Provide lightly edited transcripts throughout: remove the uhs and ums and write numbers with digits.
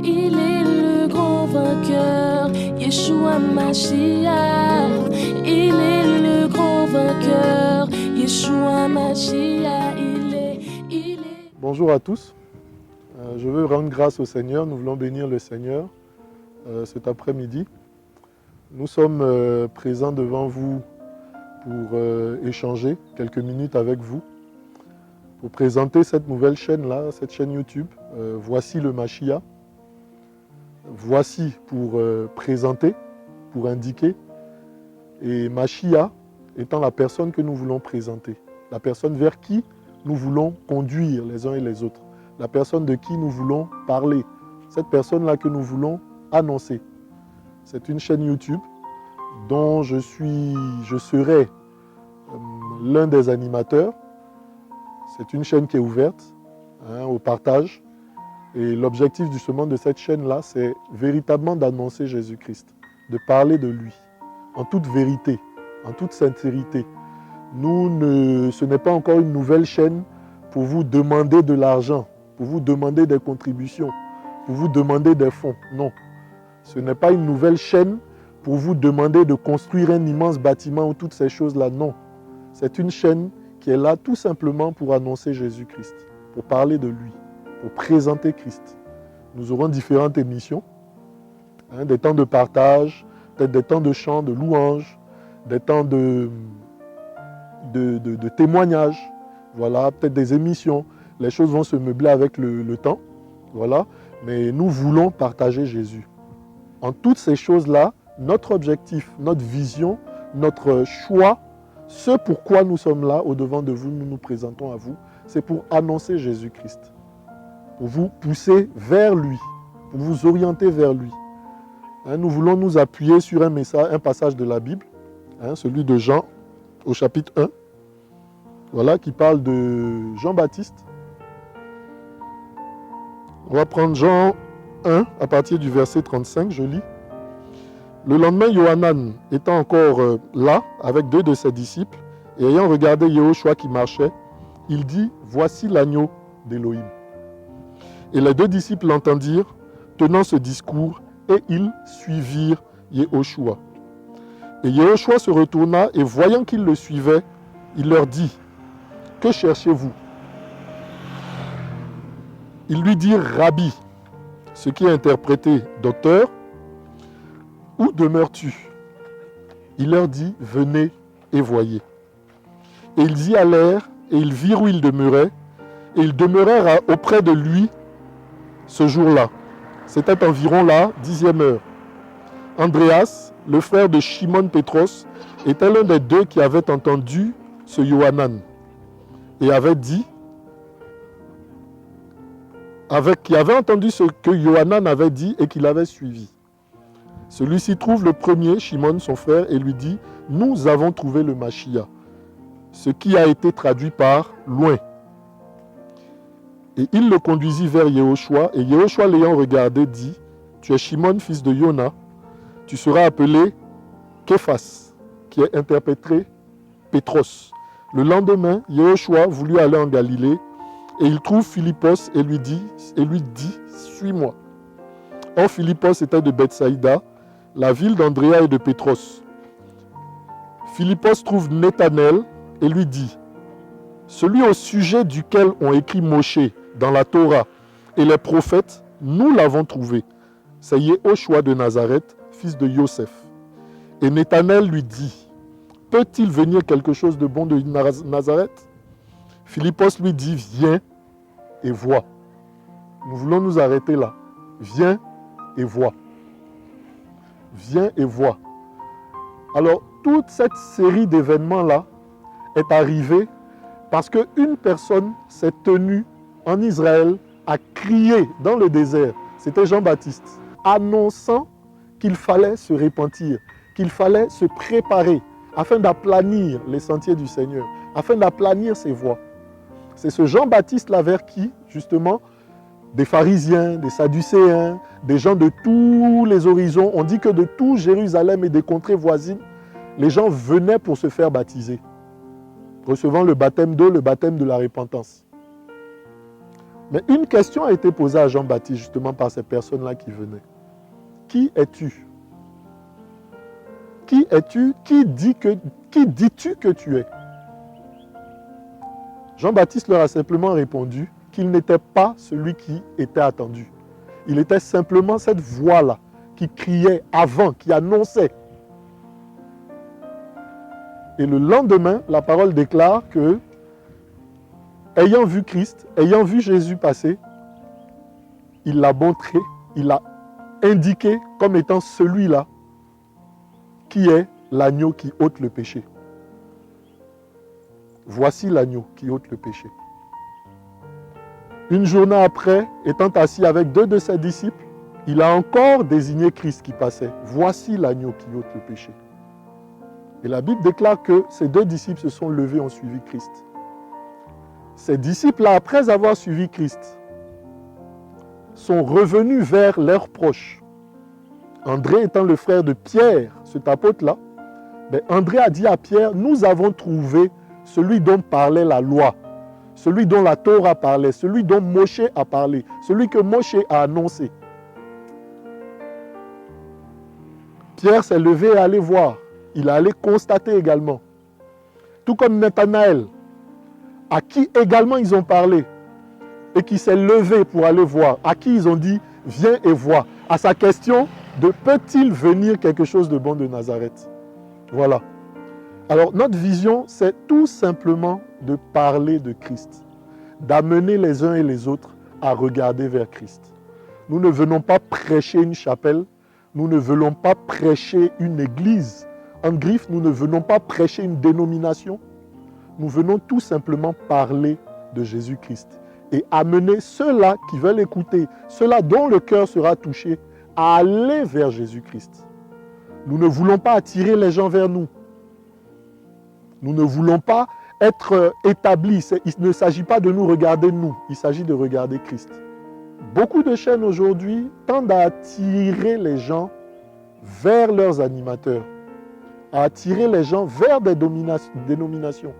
Il est le grand vainqueur, Yeshua Mashiach. Il est le grand vainqueur, Yeshua Mashiach. Il est... Bonjour à tous. Je veux rendre grâce au Seigneur. Nous voulons bénir le Seigneur cet après-midi. Nous sommes présents devant vous pour échanger quelques minutes avec vous, pour présenter cette nouvelle chaîne-là, cette chaîne YouTube. Voici le Mashiach. Voici pour présenter, pour indiquer. Et Mashiach étant la personne que nous voulons présenter, la personne vers qui nous voulons conduire les uns et les autres, la personne de qui nous voulons parler, cette personne-là que nous voulons annoncer. C'est une chaîne YouTube dont je serai l'un des animateurs. C'est une chaîne qui est ouverte au partage. Et l'objectif justement de cette chaîne-là, c'est véritablement d'annoncer Jésus-Christ, de parler de lui, en toute vérité, en toute sincérité. Ce n'est pas encore une nouvelle chaîne pour vous demander de l'argent, pour vous demander des contributions, pour vous demander des fonds. Non. Ce n'est pas une nouvelle chaîne pour vous demander de construire un immense bâtiment ou toutes ces choses-là. Non. C'est une chaîne qui est là tout simplement pour annoncer Jésus-Christ, pour parler de lui, pour présenter Christ. Nous aurons différentes émissions, des temps de partage, peut-être des temps de chant, de louange, des temps de témoignages, voilà, peut-être des émissions. Les choses vont se meubler avec le temps, voilà. Mais nous voulons partager Jésus. En toutes ces choses-là, notre objectif, notre vision, notre choix, ce pourquoi nous sommes là au-devant de vous, nous nous présentons à vous, c'est pour annoncer Jésus-Christ, pour vous pousser vers lui, pour vous orienter vers lui. Nous voulons nous appuyer sur un passage de la Bible, celui de Jean au chapitre 1, voilà, qui parle de Jean-Baptiste. On va prendre Jean 1 à partir du verset 35, je lis. Le lendemain, Yohanan étant encore là avec deux de ses disciples et ayant regardé Yehoshua qui marchait, il dit « Voici l'agneau d'Élohim ». Et les deux disciples l'entendirent, tenant ce discours, et ils suivirent Yehoshua. Et Yehoshua se retourna et voyant qu'ils le suivaient, il leur dit « Que cherchez-vous » Ils lui dirent « Rabbi », ce qui est interprété « Docteur ». « Où demeures-tu » Il leur dit « Venez et voyez ». Et ils y allèrent, et ils virent où il demeurait, et ils demeurèrent auprès de lui ce jour-là. C'était environ la 10e heure. Andréas, le frère de Shimon Pétros, était l'un des deux qui avait entendu ce Yohanan, et avait dit, qui avait entendu ce que Yohanan avait dit et qu'il avait suivi. Celui-ci trouve le premier, Shimon, son frère, et lui dit « Nous avons trouvé le Mashiach », ce qui a été traduit par « loin ». Et il le conduisit vers Yehoshua, et Yehoshua l'ayant regardé dit « Tu es Shimon, fils de Yona, tu seras appelé Képhas », qui est interprété Pétros. Le lendemain, Yehoshua voulut aller en Galilée, et il trouve Philippos et lui dit « Suis-moi ». Or Philippos était de Bethsaïda, la ville d'Andréa et de Pétros. Philippos trouve Nathanaël et lui dit « Celui au sujet duquel ont écrit Moshe dans la Torah et les prophètes, nous l'avons trouvé. C'est Yehoshua de Nazareth, fils de Yosef. » Et Nathanaël lui dit « Peut-il venir quelque chose de bon de Nazareth ?» Philippos lui dit « Viens et vois. » Nous voulons nous arrêter là. Viens et vois. Viens et vois. Alors, toute cette série d'événements-là est arrivée parce qu'une personne s'est tenue en Israël à crier dans le désert. C'était Jean-Baptiste, annonçant qu'il fallait se repentir, qu'il fallait se préparer afin d'aplanir les sentiers du Seigneur, afin d'aplanir ses voies. C'est ce Jean-Baptiste-là vers qui, justement, des pharisiens, des sadducéens, des gens de tous les horizons. On dit que de tout Jérusalem et des contrées voisines, les gens venaient pour se faire baptiser, recevant le baptême d'eau, le baptême de la repentance. Mais une question a été posée à Jean-Baptiste justement par ces personnes-là qui venaient. Qui es-tu? Qui es-tu? Qui dis-tu que tu es? Jean-Baptiste leur a simplement répondu qu'il n'était pas celui qui était attendu. Il était simplement cette voix-là qui criait avant, qui annonçait. Et le lendemain, la parole déclare que, ayant vu Christ, ayant vu Jésus passer, il l'a montré, il l'a indiqué comme étant celui-là qui est l'agneau qui ôte le péché. Voici l'agneau qui ôte le péché. Une journée après, étant assis avec 2 de ses disciples, il a encore désigné Christ qui passait. Voici l'agneau qui ôte le péché. Et la Bible déclare que ces 2 disciples se sont levés et ont suivi Christ. Ces disciples-là, après avoir suivi Christ, sont revenus vers leurs proches. André étant le frère de Pierre, cet apôtre-là, André a dit à Pierre, nous avons trouvé celui dont parlait la loi, celui dont la Torah parlait, celui dont Moshe a parlé, celui que Moshe a annoncé. Pierre s'est levé et allé voir. Il est allé constater également. Tout comme Nathanaël, à qui également ils ont parlé, et qui s'est levé pour aller voir, à qui ils ont dit, viens et vois. À sa question de peut-il venir quelque chose de bon de Nazareth? Voilà. Alors notre vision, c'est tout simplement de parler de Christ, d'amener les uns et les autres à regarder vers Christ. Nous ne venons pas prêcher une chapelle, nous ne venons pas prêcher une église. En griffe, nous ne venons pas prêcher une dénomination. Nous venons tout simplement parler de Jésus-Christ et amener ceux-là qui veulent écouter, ceux-là dont le cœur sera touché, à aller vers Jésus-Christ. Nous ne voulons pas attirer les gens vers nous. Nous ne voulons pas être établis. Il ne s'agit pas de nous regarder nous, il s'agit de regarder Christ. Beaucoup de chaînes aujourd'hui tendent à attirer les gens vers leurs animateurs, à attirer les gens vers des dénominations.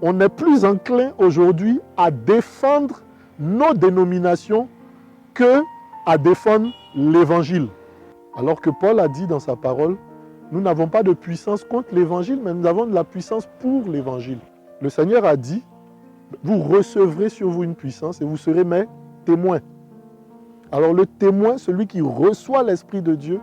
On est plus enclin aujourd'hui à défendre nos dénominations qu'à défendre l'Évangile. Alors que Paul a dit dans sa parole, nous n'avons pas de puissance contre l'Évangile, mais nous avons de la puissance pour l'Évangile. Le Seigneur a dit, vous recevrez sur vous une puissance et vous serez mes témoins. Alors le témoin, celui qui reçoit l'Esprit de Dieu,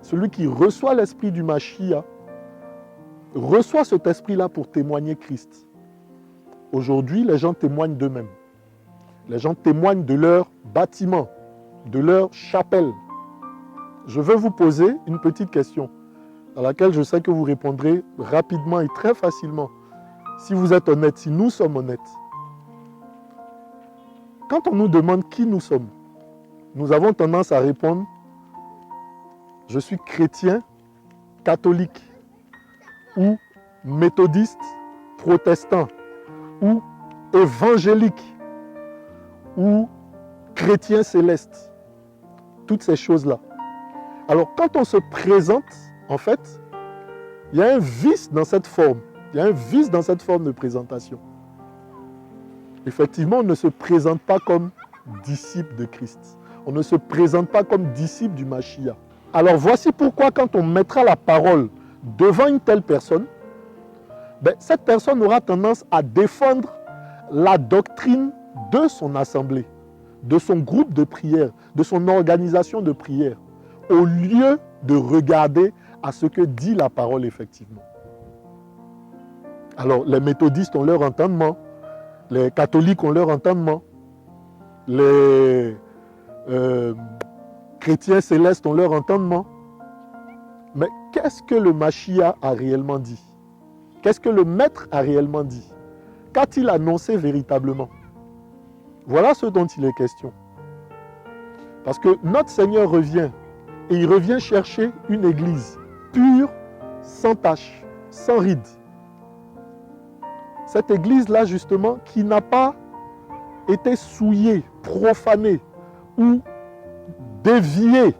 celui qui reçoit l'Esprit du Mashiach, reçoit cet esprit-là pour témoigner Christ. Aujourd'hui, les gens témoignent d'eux-mêmes. Les gens témoignent de leur bâtiment, de leur chapelle. Je veux vous poser une petite question à laquelle je sais que vous répondrez rapidement et très facilement. Si vous êtes honnête, si nous sommes honnêtes. Quand on nous demande qui nous sommes, nous avons tendance à répondre « Je suis chrétien, catholique, ou méthodiste, protestant, ou évangélique, ou chrétien céleste. » Toutes ces choses-là. Alors quand on se présente, en fait, il y a un vice dans cette forme. Il y a un vice dans cette forme de présentation. Effectivement, on ne se présente pas comme disciple de Christ. On ne se présente pas comme disciple du Mashiach. Alors voici pourquoi quand on mettra la parole devant une telle personne, cette personne aura tendance à défendre la doctrine de son assemblée, de son groupe de prière, de son organisation de prière, au lieu de regarder à ce que dit la parole effectivement. Alors, les méthodistes ont leur entendement, les catholiques ont leur entendement, les chrétiens célestes ont leur entendement. Mais qu'est-ce que le Mashiach a réellement dit? Qu'est-ce que le Maître a réellement dit? Qu'a-t-il annoncé véritablement? Voilà ce dont il est question. Parce que notre Seigneur revient, et il revient chercher une église pure, sans tache, sans ride. Cette église-là, justement, qui n'a pas été souillée, profanée ou déviée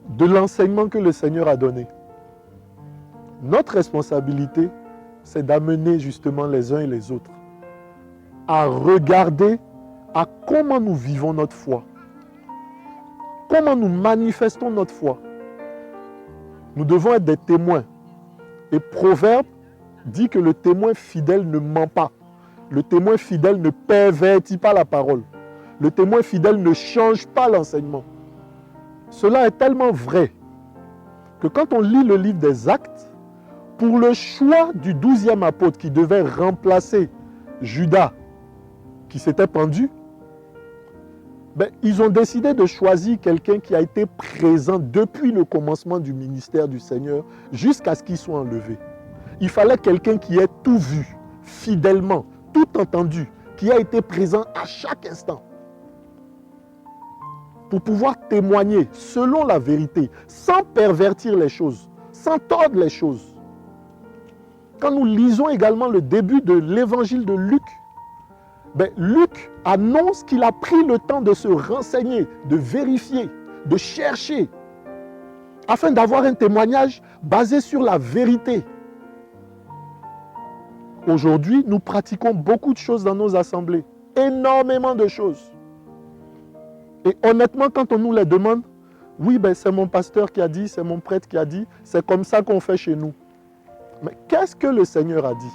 de l'enseignement que le Seigneur a donné. Notre responsabilité, c'est d'amener justement les uns et les autres à regarder à comment nous vivons notre foi, comment nous manifestons notre foi. Nous devons être des témoins. Et Proverbe dit que le témoin fidèle ne ment pas. Le témoin fidèle ne pervertit pas la parole. Le témoin fidèle ne change pas l'enseignement. Cela est tellement vrai que quand on lit le livre des Actes, pour le choix du 12e apôtre qui devait remplacer Judas, qui s'était pendu, ils ont décidé de choisir quelqu'un qui a été présent depuis le commencement du ministère du Seigneur jusqu'à ce qu'il soit enlevé. Il fallait quelqu'un qui ait tout vu, fidèlement, tout entendu, qui a été présent à chaque instant, pour pouvoir témoigner selon la vérité, sans pervertir les choses, sans tordre les choses. Quand nous lisons également le début de l'évangile de Luc, Luc annonce qu'il a pris le temps de se renseigner, de vérifier, de chercher, afin d'avoir un témoignage basé sur la vérité. Aujourd'hui, nous pratiquons beaucoup de choses dans nos assemblées, énormément de choses. Et honnêtement, quand on nous les demande, oui, c'est mon pasteur qui a dit, c'est mon prêtre qui a dit, c'est comme ça qu'on fait chez nous. Mais qu'est-ce que le Seigneur a dit?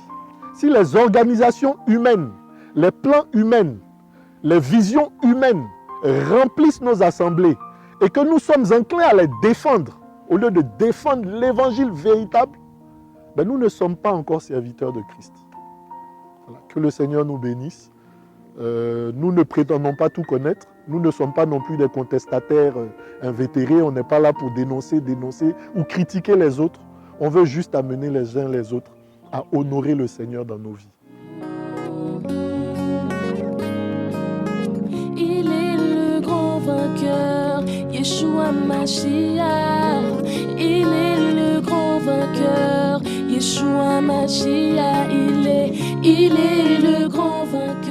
Si les organisations humaines, les plans humains, les visions humaines remplissent nos assemblées et que nous sommes enclins à les défendre au lieu de défendre l'évangile véritable, nous ne sommes pas encore serviteurs de Christ. Voilà. Que le Seigneur nous bénisse. Nous ne prétendons pas tout connaître. Nous ne sommes pas non plus des contestataires invétérés. On n'est pas là pour dénoncer ou critiquer les autres. On veut juste amener les uns les autres à honorer le Seigneur dans nos vies. Il est le grand vainqueur, Yeshua Mashiach. Il est le grand vainqueur, Yeshua Mashiach. Il est le grand vainqueur.